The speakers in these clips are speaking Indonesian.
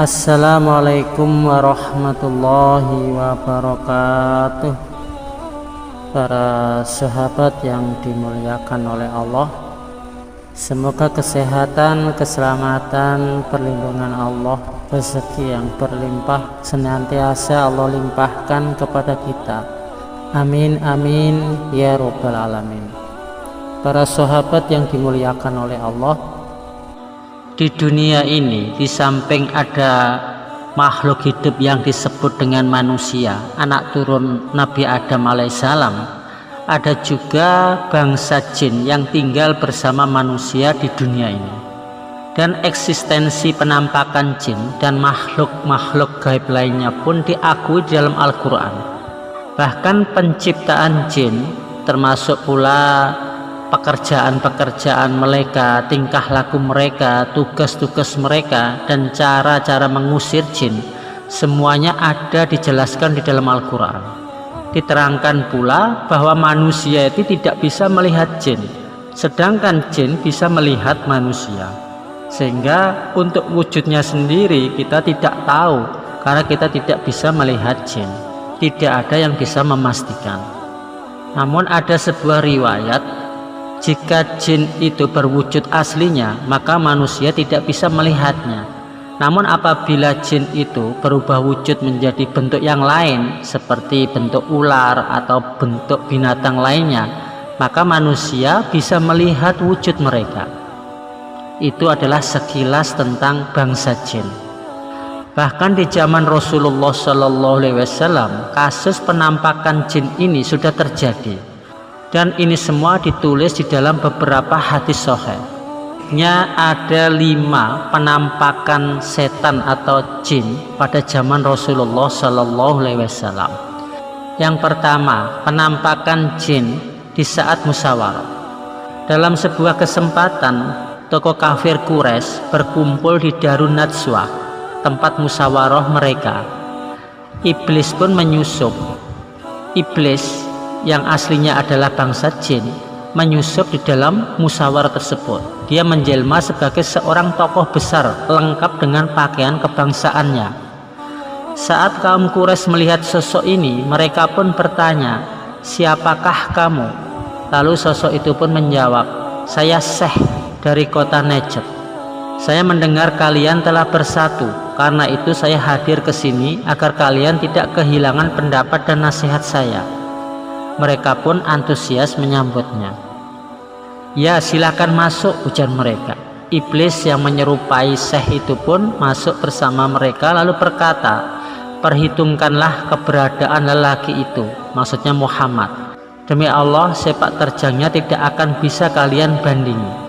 Assalamualaikum warahmatullahi wabarakatuh. Para sahabat yang dimuliakan oleh Allah, semoga kesehatan, keselamatan, perlindungan Allah, rezeki yang berlimpah senantiasa Allah limpahkan kepada kita. Amin amin ya rabbal alamin. Para sahabat yang dimuliakan oleh Allah, di dunia ini di samping ada makhluk hidup yang disebut dengan manusia, anak turun Nabi Adam alaihissalam, ada juga bangsa jin yang tinggal bersama manusia di dunia ini. Dan eksistensi penampakan jin dan makhluk-makhluk gaib lainnya pun diakui dalam Al-Quran. Bahkan penciptaan jin, termasuk pula pekerjaan-pekerjaan mereka, tingkah laku mereka, tugas-tugas mereka, dan cara-cara mengusir jin, semuanya ada dijelaskan di dalam Al-Quran. Diterangkan pula bahwa manusia itu tidak bisa melihat jin, sedangkan jin bisa melihat manusia. Sehingga untuk wujudnya sendiri kita tidak tahu, karena kita tidak bisa melihat jin. Tidak ada yang bisa memastikan. Namun ada sebuah riwayat, jika jin itu berwujud aslinya, maka manusia tidak bisa melihatnya. Namun apabila jin itu berubah wujud menjadi bentuk yang lain, seperti bentuk ular atau bentuk binatang lainnya, maka manusia bisa melihat wujud mereka. Itu adalah sekilas tentang bangsa jin. Bahkan di zaman Rasulullah SAW, kasus penampakan jin ini sudah terjadi. Dan ini semua ditulis di dalam beberapa hadis sahih. Ada 5 penampakan setan atau jin pada zaman Rasulullah SAW. Yang pertama, penampakan jin di saat musyawarah. Dalam sebuah kesempatan, tokoh kafir Quraisy berkumpul di Darun Najwa, tempat musyawarah mereka. Iblis pun menyusup. Iblis yang aslinya adalah bangsa jin menyusup di dalam musyawarah tersebut. Dia menjelma sebagai seorang tokoh besar lengkap dengan pakaian kebangsaannya. Saat kaum Quraisy melihat sosok ini, mereka pun bertanya, "Siapakah kamu?" Lalu sosok itu pun menjawab, "Saya Syekh dari kota Najd. Saya mendengar kalian telah bersatu, karena itu saya hadir ke sini agar kalian tidak kehilangan pendapat dan nasihat saya." Mereka pun antusias menyambutnya. "Ya, silakan masuk," ujar mereka. Iblis yang menyerupai Syekh itu pun masuk bersama mereka lalu berkata, "Perhitungkanlah keberadaan lelaki itu," maksudnya Muhammad. "Demi Allah, sepak terjangnya tidak akan bisa kalian bandingi."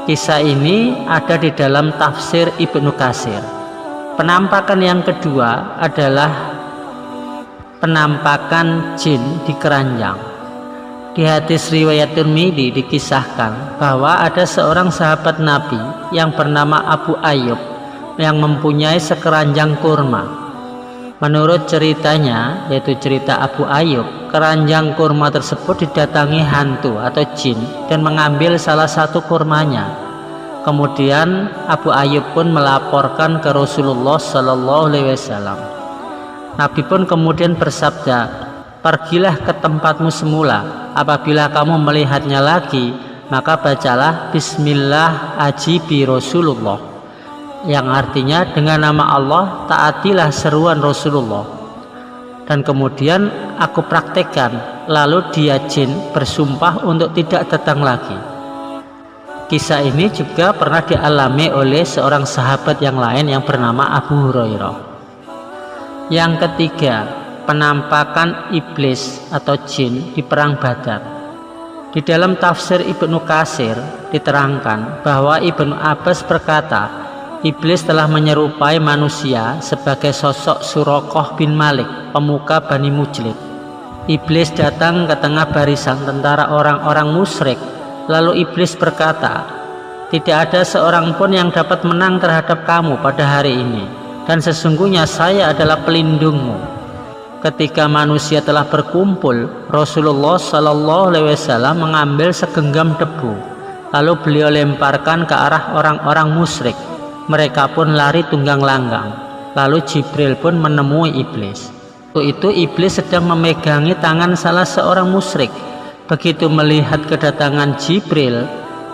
Kisah ini ada di dalam tafsir Ibnu Katsir. Penampakan yang kedua adalah penampakan jin di keranjang. Di hadis riwayat Tirmidzi dikisahkan bahwa ada seorang sahabat Nabi yang bernama Abu Ayyub yang mempunyai sekeranjang kurma. Menurut ceritanya, yaitu cerita Abu Ayyub, keranjang kurma tersebut didatangi hantu atau jin dan mengambil salah satu kurmanya. Kemudian Abu Ayyub pun melaporkan ke Rasulullah SAW. Nabi pun kemudian bersabda, "Pergilah ke tempatmu semula. Apabila kamu melihatnya lagi, maka bacalah Bismillah ajibi Rasulullah," yang artinya dengan nama Allah taatilah seruan Rasulullah. Dan kemudian aku praktekkan, lalu dia jin bersumpah untuk tidak datang lagi. Kisah ini juga pernah dialami oleh seorang sahabat yang lain yang bernama Abu Hurairah. Yang ketiga, penampakan iblis atau jin di perang Badar. Di dalam tafsir Ibnu Katsir diterangkan bahwa Ibnu Abbas berkata, iblis telah menyerupai manusia sebagai sosok Suraqah bin Malik, pemuka Bani Mujlid. Iblis datang ke tengah barisan tentara orang-orang musyrik, lalu iblis berkata, "Tidak ada seorang pun yang dapat menang terhadap kamu pada hari ini, dan sesungguhnya saya adalah pelindungmu." Ketika manusia telah berkumpul, Rasulullah SAW mengambil segenggam debu, lalu beliau lemparkan ke arah orang-orang musyrik. Mereka pun lari tunggang langgang. Lalu Jibril pun menemui iblis. Itu iblis sedang memegangi tangan salah seorang musyrik. Begitu melihat kedatangan Jibril,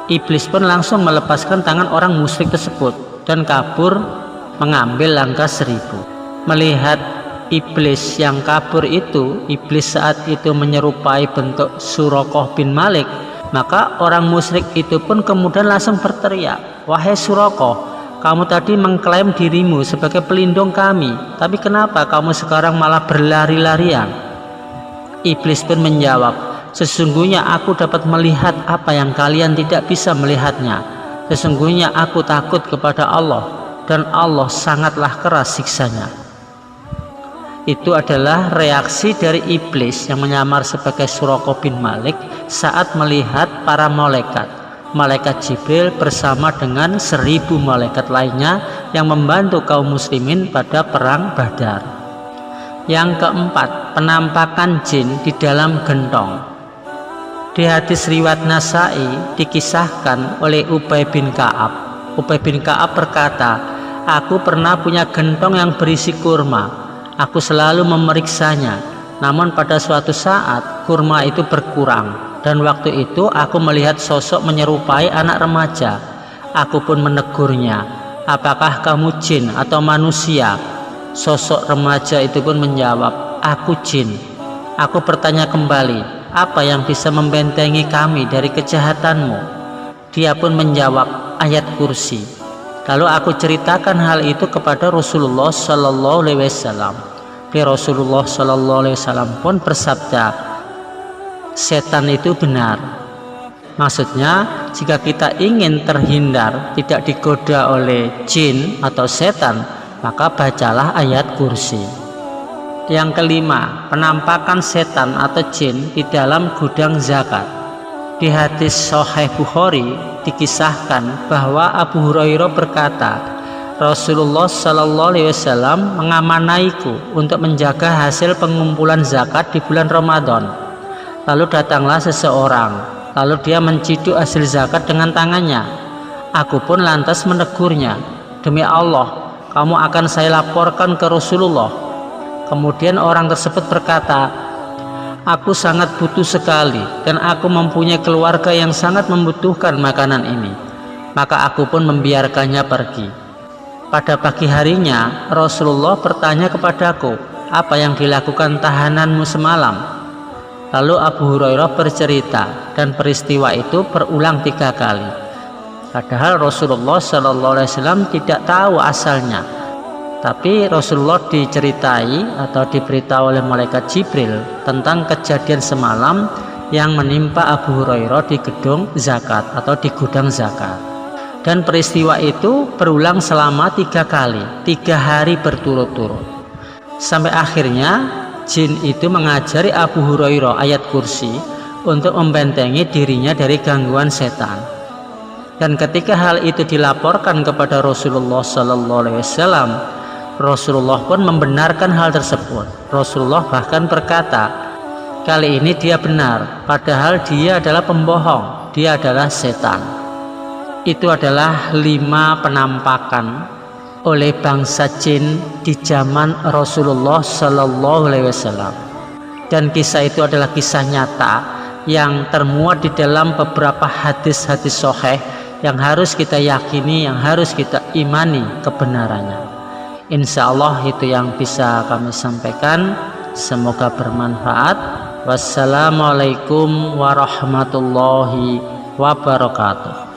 iblis pun langsung melepaskan tangan orang musyrik tersebut dan kabur mengambil langkah 1000. Melihat iblis yang kabur itu, iblis saat itu menyerupai bentuk Suraqah bin Malik, maka orang musyrik itu pun kemudian langsung berteriak, "Wahai Suraqah, kamu tadi mengklaim dirimu sebagai pelindung kami, tapi kenapa kamu sekarang malah berlari-larian?" Iblis pun menjawab, "Sesungguhnya aku dapat melihat apa yang kalian tidak bisa melihatnya. Sesungguhnya aku takut kepada Allah, dan Allah sangatlah keras siksanya." Itu adalah reaksi dari iblis yang menyamar sebagai Suraqah bin Malik saat melihat para malaikat Jibril bersama dengan 1000 malaikat lainnya yang membantu kaum muslimin pada perang Badar. Yang keempat, penampakan jin di dalam gentong. Di hadis riwayat Nasai dikisahkan oleh Ubay bin Ka'ab. Ubay bin Ka'ab berkata, "Aku pernah punya gentong yang berisi kurma. Aku selalu memeriksanya, namun pada suatu saat kurma itu berkurang, dan waktu itu aku melihat sosok menyerupai anak remaja. Aku pun menegurnya, 'Apakah kamu jin atau manusia?' Sosok remaja itu pun menjawab, 'Aku jin.' Aku bertanya kembali, 'Apa yang bisa membentengi kami dari kejahatanmu?' Dia pun menjawab, 'Ayat kursi.' Lalu aku ceritakan hal itu kepada Rasulullah Sallallahu Alaihi Wasallam. Rasulullah Sallallahu Alaihi Wasallam pun bersabda, setan itu benar. Maksudnya, jika kita ingin terhindar tidak digoda oleh jin atau setan, maka bacalah ayat kursi. Yang kelima, penampakan setan atau jin di dalam gudang zakat. Di hadis Sahih Bukhari dikisahkan bahwa Abu Hurairah berkata, Rasulullah Sallallahu Alaihi Wasallam mengamanaiku untuk menjaga hasil pengumpulan zakat di bulan Ramadan. Lalu datanglah seseorang, lalu dia menciduk hasil zakat dengan tangannya. Aku pun lantas menegurnya, demi Allah, kamu akan saya laporkan ke Rasulullah. Kemudian orang tersebut berkata, aku sangat butuh sekali dan aku mempunyai keluarga yang sangat membutuhkan makanan ini. Maka aku pun membiarkannya pergi. Pada pagi harinya Rasulullah bertanya kepadaku, apa yang dilakukan tahananmu semalam? Lalu Abu Hurairah bercerita dan peristiwa itu berulang 3 kali. Padahal Rasulullah Sallallahu Alaihi Wasallam tidak tahu asalnya, tapi Rasulullah diceritai atau diberitahu oleh malaikat Jibril tentang kejadian semalam yang menimpa Abu Hurairah di gedung zakat atau di gudang zakat. Dan peristiwa itu berulang selama 3 kali, 3 hari berturut-turut. Sampai akhirnya jin itu mengajari Abu Hurairah ayat kursi untuk membentengi dirinya dari gangguan setan. Dan ketika hal itu dilaporkan kepada Rasulullah Sallallahu Alaihi Wasallam, Rasulullah pun membenarkan hal tersebut. Rasulullah bahkan berkata, kali ini dia benar, padahal dia adalah pembohong, dia adalah setan. Itu adalah 5 penampakan oleh bangsa jin di zaman Rasulullah Sallallahu Alaihi Wasallam. Dan kisah itu adalah kisah nyata yang termuat di dalam beberapa hadis-hadis sahih yang harus kita yakini, yang harus kita imani kebenarannya. Insya Allah itu yang bisa kami sampaikan. Semoga bermanfaat. Wassalamualaikum warahmatullahi wabarakatuh.